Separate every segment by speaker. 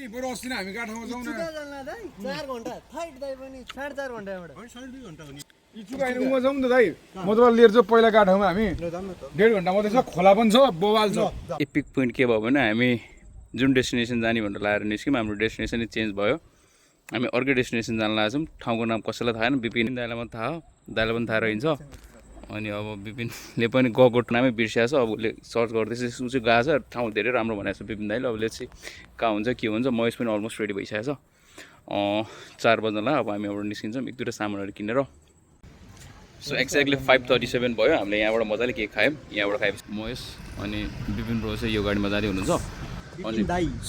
Speaker 1: नि बरु अस्ति नै हामी गाठाउँमा जाउँ न
Speaker 2: 4 घण्टा फाइट दाइ पनि 4.5 घण्टा एउटा 2.5 घण्टा हो नि
Speaker 1: इचुका हैन उमा जाउँ न त दाइ म तपाईलाई लिएर जाऊ पहिला गाठाउँमा हामी 1.5 घण्टा मात्रै छ खोला पनि छ बोवाल छ
Speaker 3: एपिक पोइन्ट के भयो भने हामी जुन डेस्टिनेसन जाने भनेर लाएर निस्क्यौँ हाम्रो डेस्टिनेसन नै चेन्ज भयो हामी अर्कै डेस्टिनेसन जान लागेछौँ ठाउँको नाम कसैलाई थाहा छैन विपिन दाइलाई मात्रै थाहा हो दाइलाई पनि थाहा रहन्छ अनि अब विपिनले पनि गएको नामै बिर्सिएको छ अब उसले सर्च गर्दैछ ऊ चाहिँ गएको छ ठाउँ धेरै राम्रो भनेको छ विपिन दाइले अब चाहिँ कहाँ हुन्छ के हुन्छ महेश पनि अलमोस्ट रेडी भइसकेको छ 4 बज्न लाग्यो अब हामी यहाँबाट निस्किन्छौँ एक दुईवटा सामानहरू किनेर सो एक्ज्याक्टली 5:37 भयो हामीले यहाँबाट मजाले केक खायौँ यहाँबाट खाएपछि महेश अनि विपिन ब्रो चाहिँ यो गाडीमा जाँदै हुनुहुन्छ अनि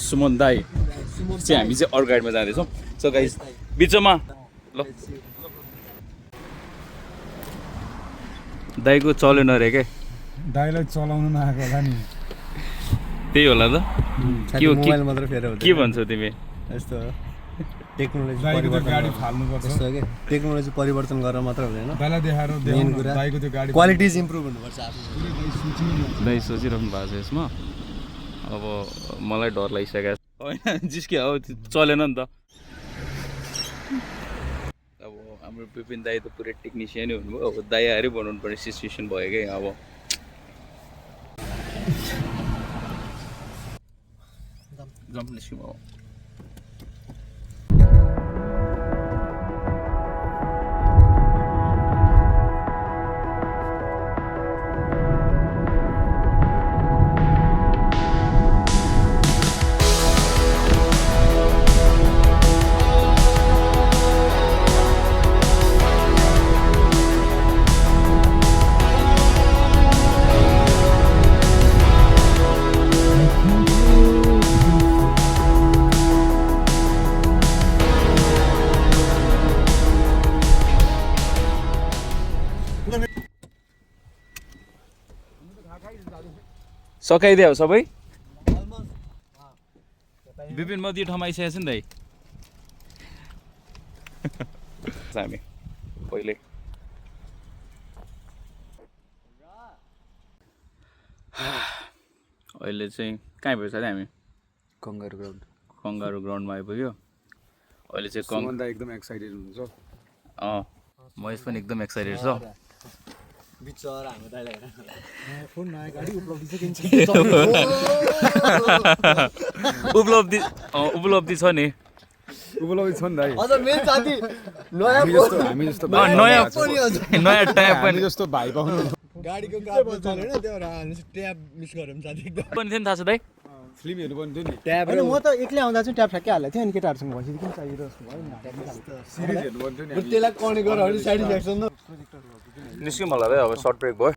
Speaker 3: सुमन दाई चाहिँ हामी चाहिँ अर्को गाडीमा जाँदैछौँ सो गाइस बिचमा ल दाइको चलेन अरे के
Speaker 1: दाइलाई चलाउनु नआएको होला नि
Speaker 3: त्यही होला त के
Speaker 2: मोबाइल मात्र फेर
Speaker 3: के भन्छौ तिमी
Speaker 2: यस्तो टेक्नोलोजी
Speaker 1: दाइको गाडी फाल्नु पर्छ
Speaker 2: यस्तो के टेक्नोलोजी परिवर्तन गरेर मात्र हुँदैन
Speaker 1: दाइलाई देखाएर
Speaker 2: मेन कुरा
Speaker 1: दाइको त्यो गाडी
Speaker 2: क्वालिटिज इम्प्रुभ हुनुपर्छ
Speaker 3: दाइ सोचिरहनु भएको छ यसमा अब मलाई डर लागिसकेको छ होइन जिस्के हो चलेन नि त अब हाम्रो विपिन दाई त पुरै टेक्निसियनै हुनुभयो अब दाई आएरै बनाउनु पर्ने सिचुएसन भयो क्या अब जम्प निस्क्यौँ अब सकाइदियो सबै विपिन म त्यो ठाउँमा आइसकेको छु नि दाइ हामी पहिले अहिले चाहिँ कहाँ आइपुग्यो साथै हामी
Speaker 2: कंगारू
Speaker 3: ग्राउन्डमा आइपुग्यो अहिले चाहिँ
Speaker 1: सुमन दाइ एकदम एक्साइटेड हुनुहुन्छ
Speaker 3: महेश पनि एकदम एक्साइटेड छ
Speaker 2: बिचरा हाम्रो दाइलाई फोन नआयो गाडी
Speaker 3: उपलब्धि छ नि
Speaker 1: उपलब्धि छ नि दाइ
Speaker 2: अझ मेरो साथी नयाँ
Speaker 1: हामी जस्तो
Speaker 3: नयाँ ट्याब
Speaker 1: हामी जस्तो भाइ पाउनु
Speaker 2: गाडीको कार्ड चलेन त्यो ट्याब मिस गरौँ साथी एकदम
Speaker 3: पनि थियो नि थाहा छ दाइ
Speaker 1: फिल्महरू पनि थियो नि
Speaker 2: ट्याब हैन म त एक्लै आउँदा चाहिँ ट्याब ठ्याक्कै हालेको थिएँ अनि केटाहरूसँग भइसक्यो किन चाहिएको जस्तो भयो नि
Speaker 1: सिरिज हेर्नु पर्ने थियो नि
Speaker 2: त्यसलाई कनेक्ट गरेर भने सेटिस्फ्याक्सन
Speaker 3: निस्क्यौँ मलाई दाइ अब सर्ट ब्रेक भयो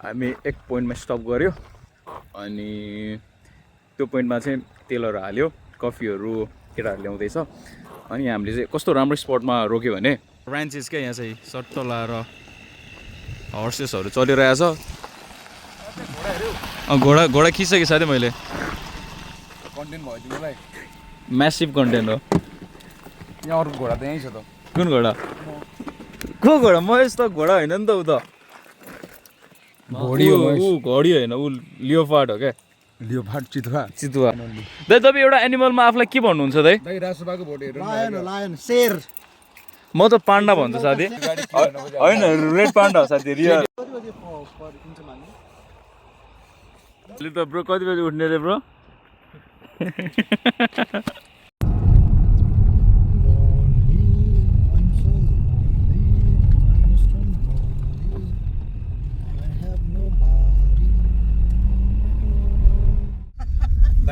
Speaker 3: हामी एक पोइन्टमा स्टप गऱ्यो अनि त्यो पोइन्टमा चाहिँ तेलहरू हाल्यो कफीहरू केटाहरू ल्याउँदैछ अनि हामीले चाहिँ कस्तो राम्रो स्पटमा रोक्यो भने ब्रान्चेस क्या यहाँ चाहिँ सट्ट लाएर हर्सेसहरू चलिरहेछ घोडा खिचेको साथै मैले
Speaker 1: कन्टेन्ट भयो तिमीलाई
Speaker 3: म्यासिभ कन्टेन्ट हो
Speaker 1: यहाँ अर्को घोडा त यहीँ छ त
Speaker 3: कुन घोडा को घोडा महेश त घोडा होइन नि त ऊ त
Speaker 1: घोडी हो
Speaker 3: ऊ घोडी होइन ऊ लियोपार्ड हो क्या
Speaker 1: लियोपार्ड चितुवा
Speaker 3: दाइ तपाईँ एउटा एनिमलमा आफूलाई के भन्नुहुन्छ दाइ
Speaker 1: दाइ रासोबाको भोट हेरेर
Speaker 2: लायन शेर
Speaker 3: म त पान्डा भन्छु साथी होइन रेड पान्डा हो साथी रियल त ब्रो कति बजी उठ्ने रे ब्रो अब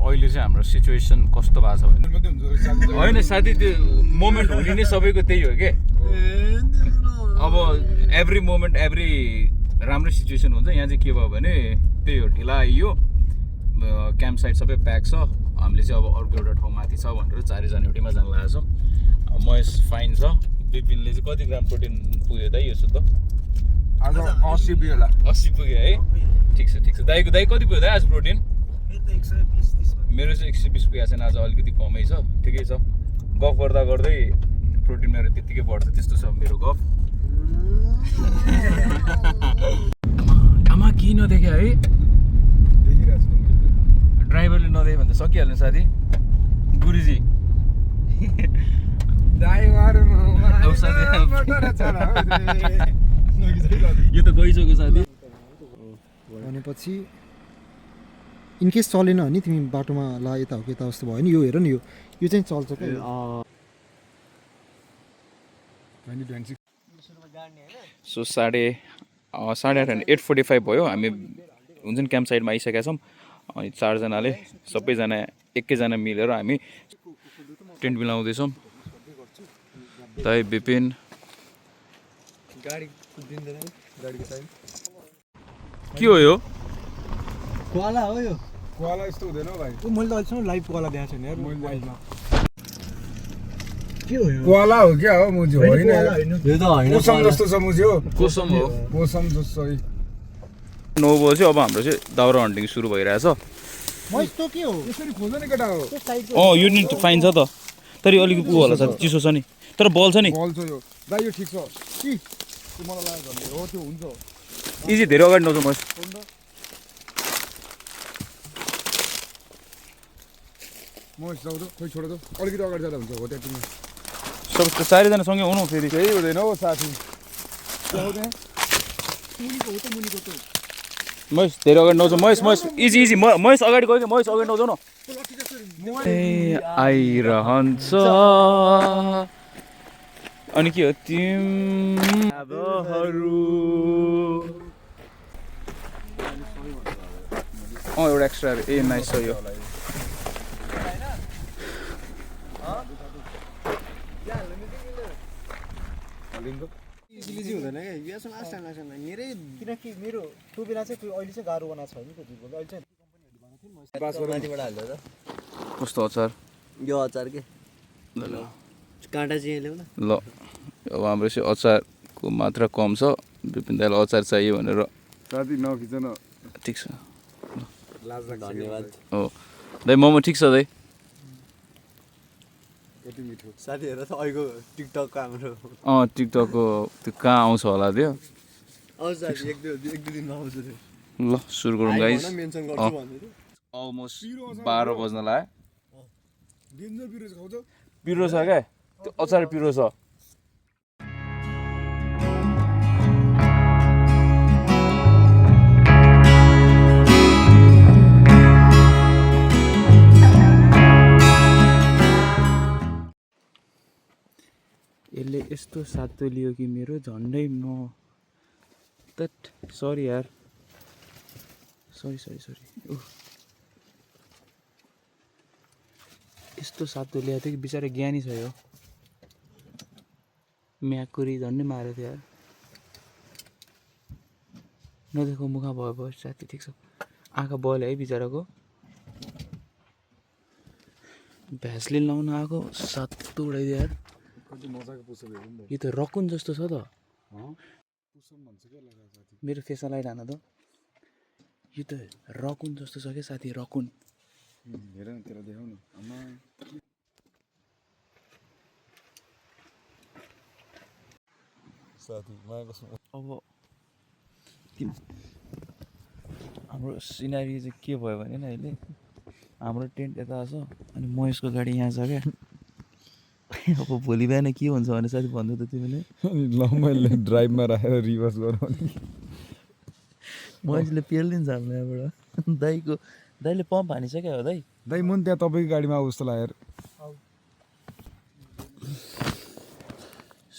Speaker 3: अहिले चाहिँ हाम्रो सिचुएसन कस्तो भएको छ भने होइन साथी त्यो मोमेन्ट हुने नै सबैको त्यही हो के अब एभ्री मोमेन्ट एभ्री राम्रो सिचुएसन हुन्छ यहाँ चाहिँ के भयो भने त्यही हो ढिला आइयो क्याम्प साइट सबै प्याक छ हामीले चाहिँ अब अर्को एउटा ठाउँ माथि छ भनेर चारैजना एउटैमा जान लागेको छौँ महेश फाइन छ विपिनले चाहिँ कति ग्राम प्रोटिन पुग्यो दाइ यो सुत्त
Speaker 1: आज 80 पुग्यो होला
Speaker 3: 80 पुग्यो है ठिक छ दाइ कति पुग्यो दाइ आज प्रोटिन मेरो चाहिँ 120 पुगेको छैन आज अलिकति कमै छ ठिकै छ गफ गर्दा गर्दै प्रोटिन मेरो त्यत्तिकै बढ्छ त्यस्तो छ मेरो गफ आमा के नदेख्यो है ड्राइभरले नदेख्यो भने त सकिहाल्नु साथी गुरुजी यो त गइसक्यो साथी
Speaker 4: भनेपछि इनकेस चलेन भने तिमी बाटोमा ला यता हो कि यता जस्तो भयो नि यो हेर नि यो चाहिँ चल्छ क्या
Speaker 3: सो साढे 8:45 भयो हामी हुन्छ नि क्याम्प साइडमा आइसकेका छौँ अनि चारजनाले सबैजना एकैजना मिलेर हामी टेन्ट मिलाउँदैछौँ दाइ विपिन के हो यो
Speaker 2: कोला हो यो
Speaker 1: कोला यस्तो हुँदैन हौ भाइ
Speaker 2: मैले त अहिलेसम्म लाइभ कोला देखाएको छैन यार मोबाइलमा के हो यो
Speaker 1: कोला हो क्या हो मुजी होइन
Speaker 2: यो त होइन
Speaker 1: कोसम जस्तो छ मुजी हो
Speaker 3: कोसम हो
Speaker 1: कोसम जस्तो
Speaker 3: 9 बज्यो अब हाम्रो चाहिँ दाउरा हन्टिङ सुरु भइरहेछ
Speaker 4: यस्तो के हो
Speaker 1: यसरी खोज्नु नि केटा हो
Speaker 3: यो नि फाइन छ त तर यो अलिक उ होला साथी चिसो छ नि तर बल छ नि
Speaker 1: बल छ यो दाइ यो ठिक छ कि मलाई लाग्यो भन्ने हो त्यो हुन्छ
Speaker 3: इजी धेरै अगाडि नजाउँ म
Speaker 1: महेश जाऊ त खोइ छोड त अलिकति अगाडि जाँदा हुन्छ हो त्यहाँ
Speaker 3: सब चारैजना सँगै हुनु फेरि
Speaker 1: केही हुँदैन हौ साथी
Speaker 3: महेश धेरै अगाडि नजाउँ महेश इजी महेश अगाडि गयो कि महेश अगाडि नजाउँ न आइरहन्छ अनि के हो तिमीहरू एउटा एक्स्ट्रा ए नाइस छ यो
Speaker 2: इजी हुँदैन क्या यसमा आसान मेरै
Speaker 4: किनकि मेरो त्यो बेला चाहिँ त्यो अहिले चाहिँ गाह्रो बनाएको छैन त्यो जिउको अहिले चाहिँ
Speaker 2: माथिबाट हाल्दा त
Speaker 3: कस्तो अचार
Speaker 2: यो अचार के
Speaker 3: ल
Speaker 2: काँटा चाहिँ ल्याउ न
Speaker 3: ल अब हाम्रो चाहिँ अचारको मात्रा कम छ विपिन दाइलाई अचार चाहियो भनेर
Speaker 1: साथी नखिच न
Speaker 3: ठिक छ
Speaker 2: धन्यवाद
Speaker 3: हो दाइ मोमो ठिक छ दाइ
Speaker 1: कति मिठो
Speaker 2: साथीहरू त अहिलेको टिकटकको हाम्रो
Speaker 3: टिकटकको त्यो कहाँ आउँछ होला त्यो
Speaker 2: आउँछ साथी एक दुई दिनमा आउँछ त्यो
Speaker 3: ल सुरु गरौँ गाइस
Speaker 2: मेन्सन गर्छु भन्दै थियो
Speaker 3: अलमोस्ट 12 बज्न लाग्यो
Speaker 1: डेन्जर पिरो खाउँछ
Speaker 3: पिरो छ क्या त्यो अचार पिरो छ यसले यस्तो सातो लियो कि मेरो झन्डै म तट सरी यार सरी यस्तो सातो ल्याएको थियो कि बिचरा ज्ञानी छ यो म्याकुरी झन्डै मारेको थियो यार नदेखो मुखा भयो साथी ठिक छ आँखा बल्यो है बिचराको भ्यासलिन लाउन आएको सातो उडाइदियो यार
Speaker 1: कति मजाको पुसो भयो नि
Speaker 3: यो त रकुन जस्तो छ त
Speaker 1: पुसम भन्छ के लगा साथी
Speaker 3: मेरो फेसमा लगाइरहन त यो त रकुन जस्तो छ क्या साथी रकुन
Speaker 1: हेर न तेरो देखाउ न आमा साथी मायाको
Speaker 3: अब हाम्रो सिनारी चाहिँ के भयो भने नि अहिले हाम्रो टेन्ट यता छ अनि महेशको गाडी यहाँ छ क्या अब भोलि बिहान के हुन्छ भने साथी भन्नु त तिमीले
Speaker 1: ल मैले ड्राइभमा राखेर रिभर्स गरौँ
Speaker 3: महेशले पेलिदिन्छ हाम्रो यहाँबाट दाइले पम्प हानिसक्यो हो दाइ
Speaker 1: दाइ म त्यहाँ तपाईँको गाडीमा आऊ जस्तो लाग्यो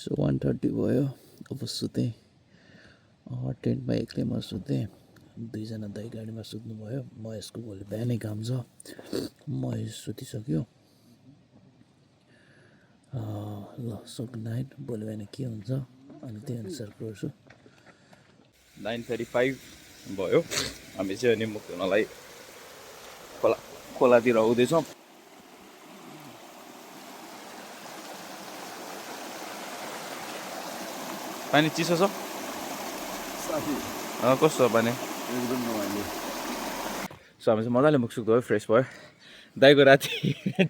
Speaker 3: सो 1:30 भयो अब सुतेँ
Speaker 5: टेन्टमा एक्लै म सुत्थेँ, 2 जना दाइ गाडीमा सुत्नुभयो। महेशको भोलि बिहानै काम छ, महेश सुतिसक्यो। ल सो गुड नाइट, भोलि बिहान के हुन्छ अनि त्यही अनुसार गर्छु।
Speaker 3: 9:35 भयो। हामी चाहिँ अनि मुख धुनलाई खोलातिर आउँदैछौँ। पानी चिसो छ? कस्तो छ पानी?
Speaker 1: एकदम रमाइलो।
Speaker 3: सो हामी चाहिँ मजाले मुख सुख धोयो, फ्रेस भयो। दाइको राति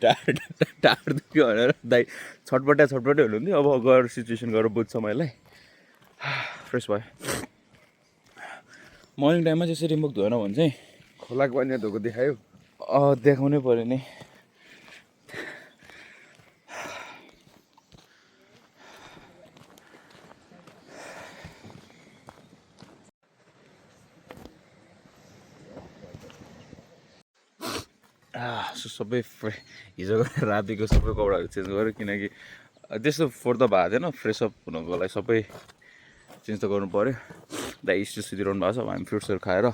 Speaker 3: ढाड दुख्यो भनेर दाइ छटपटाइ हुनुहुन्थ्यो। अब गएर सिचुएसन गरेर बुझ्छ मैले। फ्रेस भयो। मर्निङ टाइममा चाहिँ यसरी मुख धोएन भने चाहिँ
Speaker 1: खोलाको पानी धोको देखायो।
Speaker 3: देखाउनै पऱ्यो नि। सबै हिजो रातिको सबै कपडाहरू चेन्ज गऱ्यो, किनकि त्यस्तो फोहोर त भएको थिएन। फ्रेसअप हुनुको लागि सबै चेन्ज त गर्नु पऱ्यो। दाइ स्टेज सुतिरहनु भएको छ। अब हामी फ्रुट्सहरू खाएर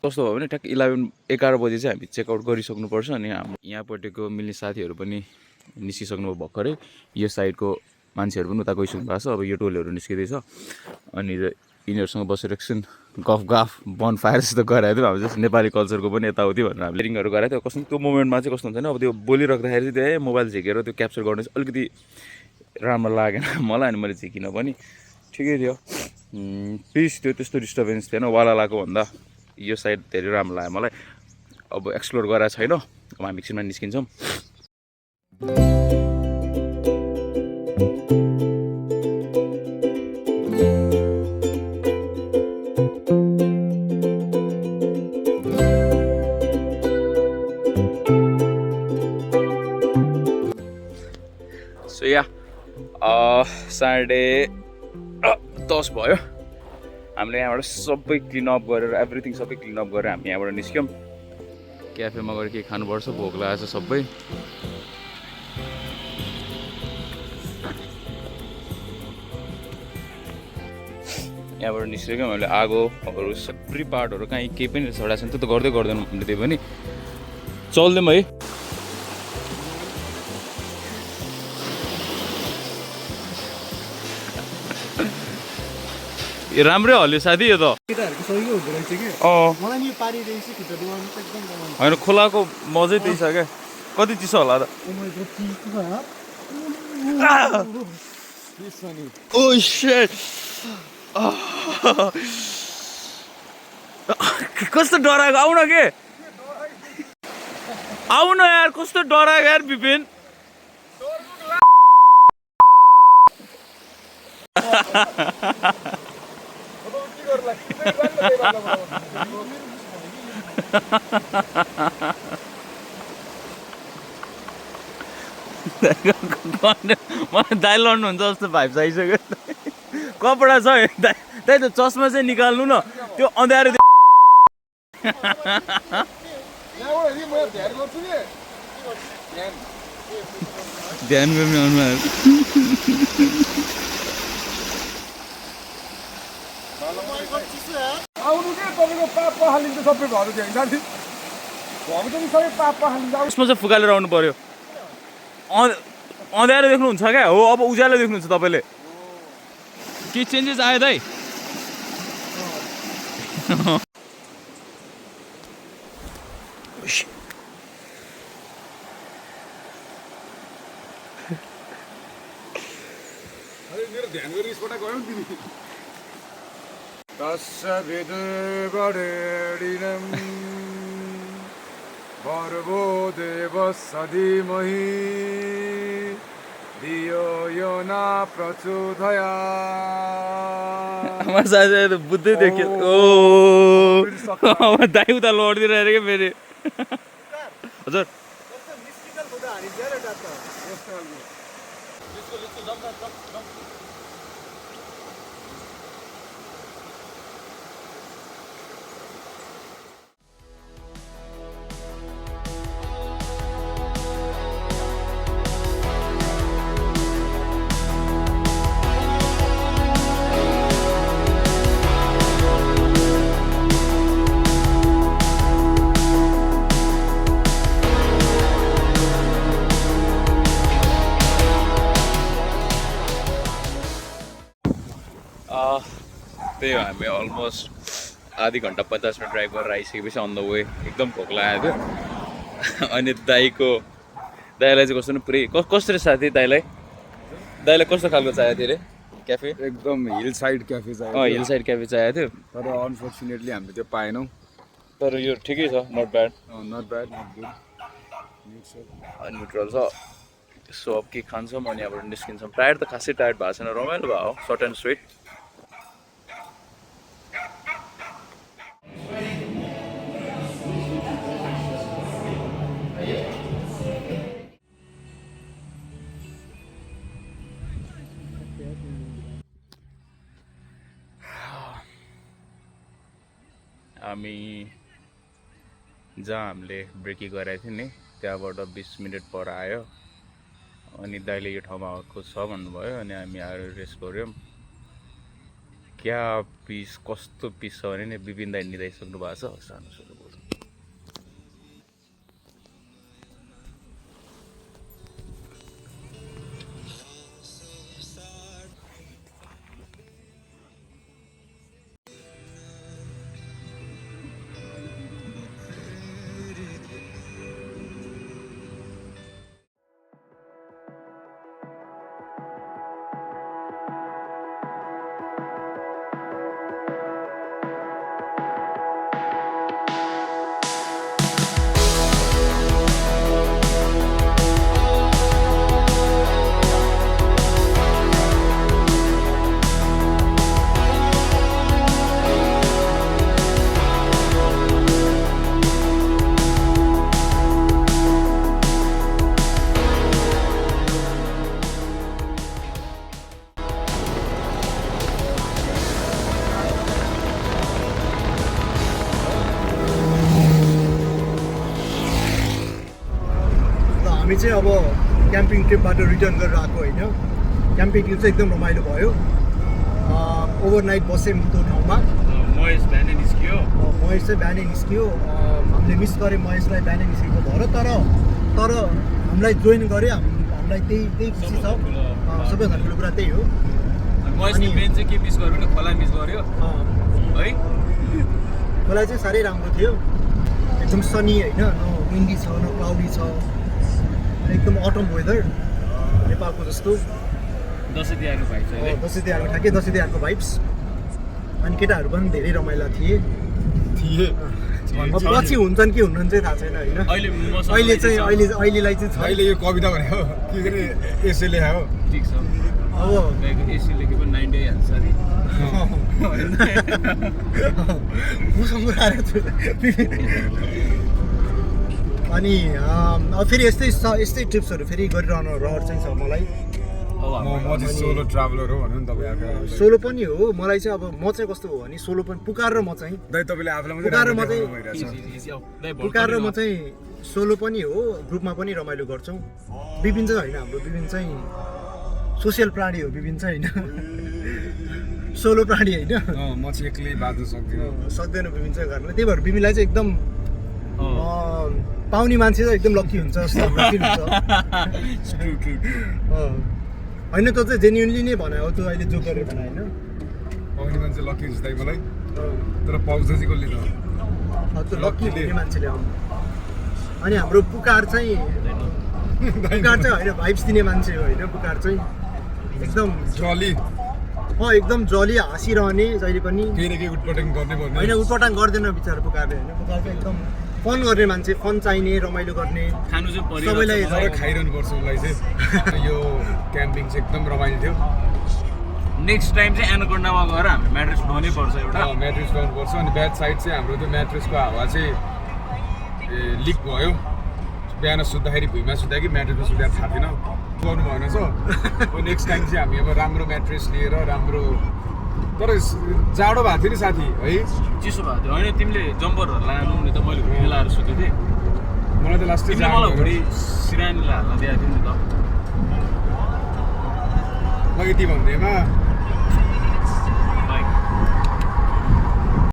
Speaker 3: कस्तो भयो भने ठ्याक्क 11 बजी चाहिँ हामी चेकआउट गरिसक्नुपर्छ। अनि हाम्रो यहाँपट्टिको मिल्ने साथीहरू पनि निस्किसक्नु भयो भर्खरै। यो साइडको मान्छेहरू पनि उता गइसक्नु भएको छ। अब यो टोलीहरू निस्किँदैछ। अनि यिनीहरूसँग बसेर एकछिन गफ बन फायर जस्तो गराएको थियौँ। हामी जस्तो नेपाली कल्चरको पनि यताउति भनेर हामीले रिङहरू गराएको थियो। कस्तो त्यो मोमेन्टमा चाहिँ कस्तो हुन्छ भने अब त्यो बोलिराख्दाखेरि चाहिँ मोबाइल झिकेर त्यो क्याप्चर गर्ने चाहिँ अलिकति राम्रो लागेन मलाई। अनि मैले झिकिनँ पनि, ठिकै थियो। पिस थियो, त्यस्तो डिस्टर्बेन्स थिएन। वालालाको भन्दा यो साइड धेरै राम्रो लाग्यो मलाई। अब एक्सप्लोर गराएको छैन। अब हामी एकछिनमा निस्किन्छौँ। सो या 10:30 भयो। हामीले यहाँबाट सबै क्लिनअप गरेर एभ्रिथिङ सबै क्लिनअप गरेर हामी यहाँबाट निस्क्यौँ। क्याफेमा गएर के खानुपर्छ, भोक लागेको छ सबै। यहाँबाट निस्क्यौँ हामीले। आगोहरू सबै पार्टहरू कहीँ केही पनि चढाएको छैन, त्यो त गर्दै गर्दैनौँ हामीले। त्यही पनि चल्दैम है। ए राम्रै हल्यो साथी यो त।
Speaker 2: केटाहरूको सही हुँदो रहेछ कि। मलाई नि यो पारिरहेछ खिच्न दिवान एकदम रमाइलो।
Speaker 3: होइन, खोलाको मजै त्यही छ क्या। कति चिसो होला त? ओ शिट, कस्तो डराएको। आउन के, आउन यार, कस्तो डराएको यार विपिन। मलाई दाइ लड्नुहुन्छ जस्तो भाइब आइसक्यो। कपडा छ त्यही त, चस्मा चाहिँ निकाल्नु न, त्यो अँध्यारो ध्यान गर्ने अनुहार।
Speaker 1: आउनु के तपाईँको पाप पखालिन्छ सबै घर चाहिँ साथी। हामी पनि सबै पाप पखालिन्छ।
Speaker 3: यसमा चाहिँ फुकालेर आउनु पर्यो। अँध्यारो देख्नुहुन्छ क्या? हो, अब उज्यालो देख्नुहुन्छ तपाईँले। के चेन्जेस आयो दाइ?
Speaker 1: मेरो ध्यान गरी यसबाट गयो नि तिमी। तस्सविदुर्वरेण्यं भर्गो देवस्य धीमहि धियो यो न प्रचोदयात्।
Speaker 3: আমার সাথে বুদ্ধি দেখে ও আমার দাই উতা লড় দিয়ে রে মেরে हजुर
Speaker 2: मिस्टिकल हुँदा हानिन्छ रे डाक्टर।
Speaker 3: त्यही हो हामी अलमोस्ट आधी घन्टा 50 मिनट ड्राइभ गरेर आइसकेपछि अन द वे एकदम भोक लागेको थियो अनि दाइलाई चाहिँ कस्तो पुरै कस्तो रे साथी दाइलाई कस्तो खालको चाहिएको थियो अरे क्याफे
Speaker 1: एकदम हिल साइड क्याफे चाहियो
Speaker 3: हिल साइड क्याफे चाहिएको थियो
Speaker 1: तर अनफर्चुनेटली हामीले त्यो पाएनौँ
Speaker 3: तर यो ठिकै छ not bad
Speaker 1: not bad not good
Speaker 3: neutral छ सो अब के खान्छौँ अनि यहाँबाट निस्किन्छौँ टायर्ड त खासै टायर्ड भएको छैन रमाइलो भयो सर्ट एन्ड स्विट हामी जहाँ हामीले ब्रेकी गराएको थियो नि त्यहाँबाट 20 मिनट पर आयो अनि दाइले यो ठाउँमा आएको छ भन्नुभयो अनि हामी आएर रेस्ट गऱ्यौँ क्या पिस कस्तो पिस छ भने नि विपिन दाइ निदाइसक्नु भएको छ सानो सानो बोल्नु
Speaker 4: हामी चाहिँ अब क्याम्पिङ ट्रिपबाट रिटर्न गरेर आएको होइन क्याम्पिङ ट्रिप चाहिँ एकदम रमाइलो भयो ओभरनाइट बसेँ त्यो ठाउँमा
Speaker 3: महेश बिहानै निस्कियो
Speaker 4: महेश चाहिँ बिहानै निस्कियो हामीले मिस गऱ्यौँ महेशलाई बिहानै निस्केको भएर तर हामीलाई जोइन गऱ्यो हामीलाई त्यही खुसी छ सबैभन्दा ठुलो कुरा त्यही हो
Speaker 3: महेशले मेन चाहिँ के मिस गर्यो भने खोला मिस गर्यो है
Speaker 4: खोला चाहिँ साह्रै राम्रो थियो एकदम सनी होइन न विन्डी छ न क्लाउडी छ एकदम अटम वेदर नेपालको जस्तो
Speaker 3: दसैँ तिहारको भाइब छ
Speaker 4: दसैँ तिहारको ठ्याक्कै दसैँ तिहारको भाइब्स अनि केटाहरू पनि धेरै रमाइला थिए अब पछि हुन्छन् कि हुनुहुन्न चाहिँ थाहा छैन होइन अहिलेलाई चाहिँ छ
Speaker 1: अहिले यो कविता भनेको के गरे एसे लेखायो
Speaker 3: ठिक छ
Speaker 4: अब
Speaker 3: एसी लेखेको 90 आइहाल्छ अरे
Speaker 4: मसँग आएको छु अनि अब फेरि यस्तै ट्रिप्सहरू फेरि गरिरहनु रहर चाहिँ छ मलाई
Speaker 1: म चाहिँ सोलो ट्राभलर हो भन्नु नि तपाईँ
Speaker 4: सोलो पनि हो मलाई चाहिँ अब म चाहिँ कस्तो हो भने सोलो पनि पुकार र म चाहिँ
Speaker 1: दाइ तपाईँले आफूलाई
Speaker 4: पुकार र म चाहिँ सोलो पनि हो ग्रुपमा पनि रमाइलो गर्छौँ विपिन चाहिँ होइन हाम्रो विपिन चाहिँ सोसियल प्राणी हो विपिन चाहिँ होइन सोलो प्राणी होइन
Speaker 1: म चाहिँ एक्लै बाँच्नु
Speaker 4: सक्दैन विपिन चाहिँ गर्न त्यही भएर विपिनलाई चाहिँ एकदम पाउने मान्छे चाहिँ एकदम लक्की हुन्छ जस्तो फिल हुन्छ होइन त चाहिँ जेन्युनली नै भने हो त्यो अहिले जो गरेर भने होइन
Speaker 1: पाउने मान्छे लक्की हुन्छ दाइ मलाई तर पाउँछ चाहिँ कसले
Speaker 4: त्यो लक्की हुने मान्छेले अनि हाम्रो पुकार चाहिँ होइन भाइब्स दिने मान्छे हो होइन पुकार चाहिँ एकदम
Speaker 1: जली
Speaker 4: एकदम जली हाँसिरहने जहिले पनि
Speaker 1: केही न केही उटपटाङ गर्ने
Speaker 4: होइन उटपटाङ गर्दैन बिचरा पुकारले होइन पुकार चाहिँ एकदम फन गर्ने मान्छे फन चाहिने रमाइलो गर्ने
Speaker 3: खानु चाहिँ
Speaker 4: सबैलाई
Speaker 1: खाइरहनु पर्छ उसलाई चाहिँ यो क्याम्पिङ चाहिँ एकदम रमाइलो थियो
Speaker 3: नेक्स्ट टाइम चाहिँ एनाकोन्डामा गएर हामी म्याट्रेस ल्याउनै पर्छ एउटा
Speaker 1: म्याट्रेस ल्याउनुपर्छ अनि ब्याक साइड चाहिँ हाम्रो त्यो म्याट्रेसको हावा चाहिँ लिक भयो बिहान सुत्दाखेरि भुइँमा सुत्दा कि म्याट्रेसमा सुत्दा थाहा थिएन गर्नु भएन छ नेक्स्ट टाइम चाहिँ हामी अब राम्रो म्याट्रेस लिएर राम्रो तर जाडो भएको थियो नि साथी है
Speaker 3: चिसो भएको थियो होइन तिमीले जम्परहरू लानु नि त मैले घुडी लाएर सुतेको थिएँ
Speaker 1: मलाई त लास्टै
Speaker 3: मलाई घुडी सिरानीलाई हाल्न दिएको थियो नि त
Speaker 1: म यति भन्दैमा